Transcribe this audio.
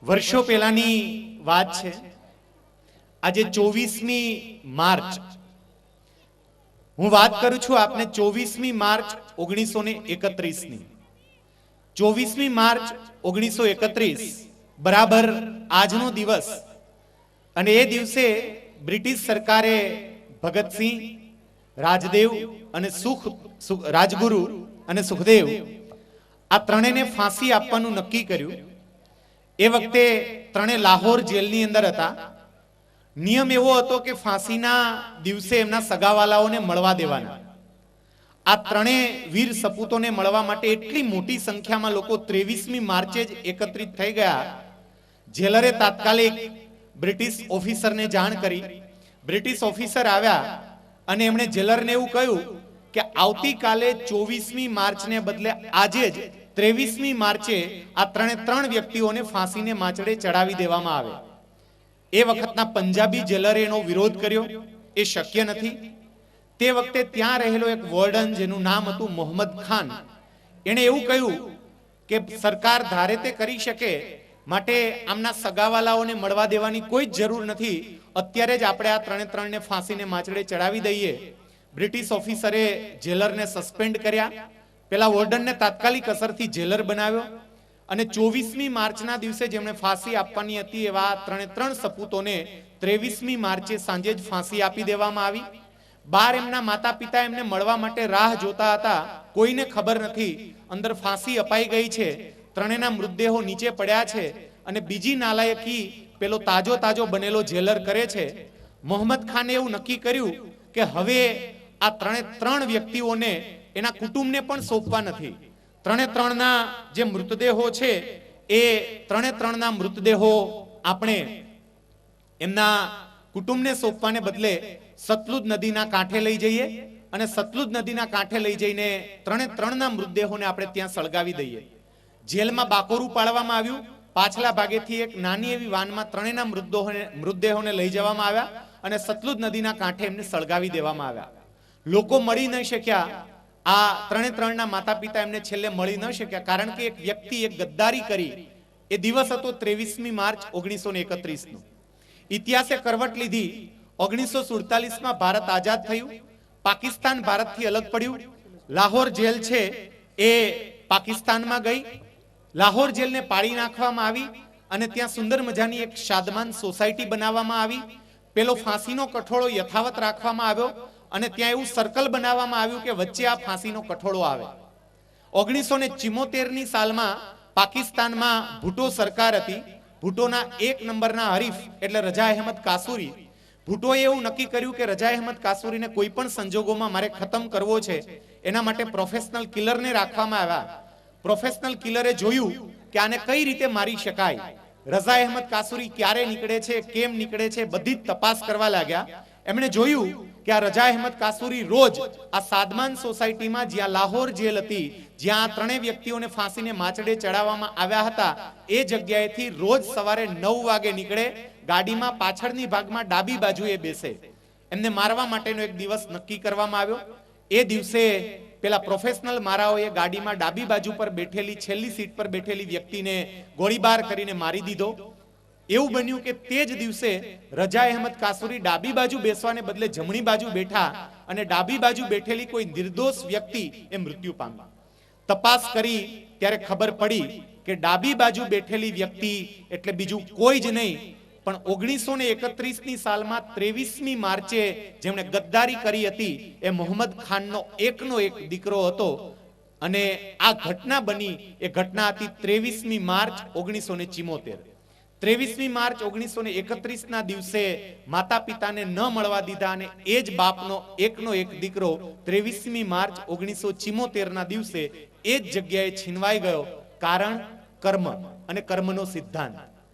વર્ષો પહેલાની વાત છે। આજે 24મી માર્ચ હું વાત કરું છું આપને 24મી માર્ચ 1931ની। 24મી માર્ચ 1931 બરાબર આજનો દિવસ અને એ દિવસે બ્રિટિશ સરકારે ભગતસિંહ, રાજદેવ અને રાજગુરુ અને સુખદેવ આ ત્રણેયને ફાંસી આપવાનું નક્કી કર્યું। એ વખતે ત્રણે લાહોર જેલની અંદર હતા। નિયમ એવો હતો કે ફાંસીના દિવસે એમના સગાવાલાઓને મળવા દેવાના। આ ત્રણે વીર સપૂતોને મળવા માટે એટલી મોટી સંખ્યામાં લોકો 23મી માર્ચે જ એકત્રિત થઈ ગયા। જેલરે તાત્કાલિક બ્રિટિશ ઓફિસરને જાણ કરી। બ્રિટિશ ઓફિસર આવ્યા અને એમણે જેલરને એવું કહ્યું કે આવતીકાલે 24મી માર્ચને બદલે આજે જ 23મી માર્ચે આ ત્રણ વ્યક્તિઓને ફાંસીને માચડે ચડાવી દેવામાં આવે। એ વખતના પંજાબી જેલરે એનો વિરોધ કર્યો, એ શક્ય નથી। તે વખતે ત્યાં રહેલો એક વોર્ડન જેનું નામ હતું મોહમ્મદ ખાન, એણે એવું કહ્યું કે સરકાર ધારે તે કરી શકે, માટે આમના સગાવાલાઓને મળવા દેવાની કોઈ જ જરૂર નથી। અત્યારે જ આપણે આ ત્રણને ફાંસીને માચડે ચડાવી દઈએ। બ્રિટિશ ઓફિસરે જેલરને સસ્પેન્ડ કર્યા। પેલા વોર્ડનને તાત્કાલિક અસરથી જેલર બનાવ્યો અને 24મી માર્ચના દિવસે જેમણે ફાંસી આપવાની હતી એવા ત્રણ સપૂતોને 23મી માર્ચે સાંજે જ ફાંસી આપી દેવામાં આવી। બાર એમના માતા પિતા એમને મળવા માટે રાહ જોતા હતા, કોઈને ખબર નથી અંદર ફાંસી અપાઈ ગઈ છે, ત્રણેયના મૃતદેહો નીચે પડ્યા છે અને બીજી નાલાયકી પેલો તાજો બનેલો જેલર કરે છે। મોહમ્મદ ખાને એવું નક્કી કર્યું કે હવે આ ત્રણ વ્યક્તિઓને એના કુટુંબને પણ સોંપવા નથી। ત્રણના જે મૃતદેહો છે એ ત્રણના મૃતદેહો આપણે એમના કુટુંબને સોંપવાને બદલે સતલુજ નદીના કાંઠે લઈ જઈએ અને સતલુજ નદીના કાંઠે લઈ જઈને ત્રણના મૃતદેહોને આપણે ત્યાં સળગાવી દઈએ। જેલમાં બાકોરું પાડવામાં આવ્યું। પાછલા ભાગેથી એક નાની એવી વાનમાં ત્રણેયના મૃતદેહોને લઈ જવામાં આવ્યા અને સતલુજ નદીના કાંઠે એમને સળગાવી દેવામાં આવ્યા। લોકો મળી ન શક્યા, આ ત્રણના માતા પિતા એમને છેલ્લે મળી ન શક્યા, કારણ કે એક વ્યક્તિ એક ગદ્દારી કરી। એ દિવસ હતો 23મી માર્ચ 1931નો। ઇતિહાસે કરવટ લીધી। 1947માં ભારત આઝાદ થયું, પાકિસ્તાન ભારતથી અલગ પડ્યું। લાહોર જેલ છે એ પાકિસ્તાનમાં ગઈ। લાહોર જેલને પાડી નાખવામાં આવી અને ત્યાં સુંદર મજાની એક શાદમાન સોસાયટી બનાવવામાં આવી। પેલો ફાંસીનો કઠોળો યથાવત રાખવામાં આવ્યો અને ત્યાં એવું સર્કલ બનાવવામાં આવ્યું કે વચ્ચે આ ફાંસીનો કઠોળો આવે। 1974ની સાલમાં પાકિસ્તાનમાં ભુટ્ટો સરકાર હતી। ભુટ્ટોના 1 નંબરના હરીફ એટલે રજા અહેમદ કાસુરી। ભુટ્ટોએ એવું નક્કી કર્યું કે રજા અહેમદ કાસુરીને કોઈ પણ સંજોગોમાં મારે ખતમ કરવો છે, એના માટે પ્રોફેશનલ કિલરને રાખવામાં આવ્યા। પ્રોફેશનલ કિલરે જોયું કે આને કઈ રીતે મારી શકાય। રજા અહેમદ કાસુરી ક્યારે નીકળે છે, કેમ નીકળે છે, બધી જ તપાસ કરવા લાગ્યા। એમણે જોયું કે આ રજા અહેમદ કાસુરી રોજ આ સાદમાન સોસાયટીમાં જ્યાં લાહોર જેલ હતી, જ્યાં આ ત્રણેય વ્યક્તિઓને ફાંસીને માચડે ચડાવવામાં આવ્યા હતા, એ જગ્યાએથી રોજ સવારે 9 વાગે નીકળે, ગાડીમાં પાછળની ભાગમાં ડાબી બાજુએ બેસે। એમને મારવા માટેનો એક દિવસ નક્કી કરવામાં આવ્યો। એ દિવસે પેલા પ્રોફેશનલ મારાઓએ ગાડીમાં ડાબી બાજુ પર બેઠેલી છેલ્લી સીટ પર બેઠેલી વ્યક્તિને ગોળીબાર કરીને મારી દીધો। એવું બન્યું કે તે જ દિવસે રજા અહેમદ કાસુરી ડાબી બાજુ બેસવાને બદલે જમણી બાજુ બેઠા અને ડાબી બાજુ બેઠેલી કોઈ નિર્દોષ વ્યક્તિ એ મૃત્યુ પામી। તપાસ કરી ત્યારે ખબર પડી કે ડાબી બાજુ બેઠેલી વ્યક્તિ એટલે બીજું કોઈ જ નહીં પણ 1931ની સાલમાં 23મી માર્ચે જેમણે ગદ્દારી કરી હતી એ મોહમ્મદ ખાનનો એકનો એક દીકરો હતો। અને આ ઘટના બની, એ ઘટના હતી 23મી માર્ચ 1974। 23મી માર્ચ 1931ના દિવસે માતા પિતાને ન મળવા દીધા અને એ જ બાપનો એકનો એક દીકરો 23મી માર્ચ 1974ના દિવસે એ જ જગ્યાએ છીનવાઈ ગયો। કારણ કર્મ અને કર્મનો સિદ્ધાંત।